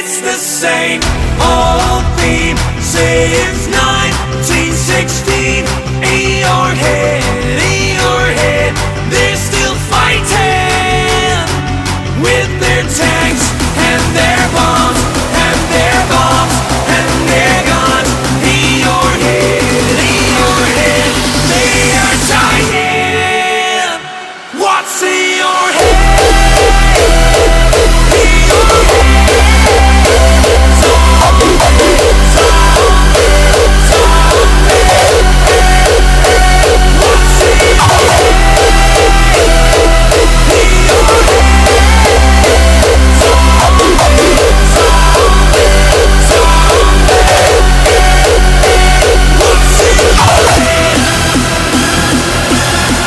It's the same old theme since 1916. In your head, they're still fighting with their tanks and their bombs.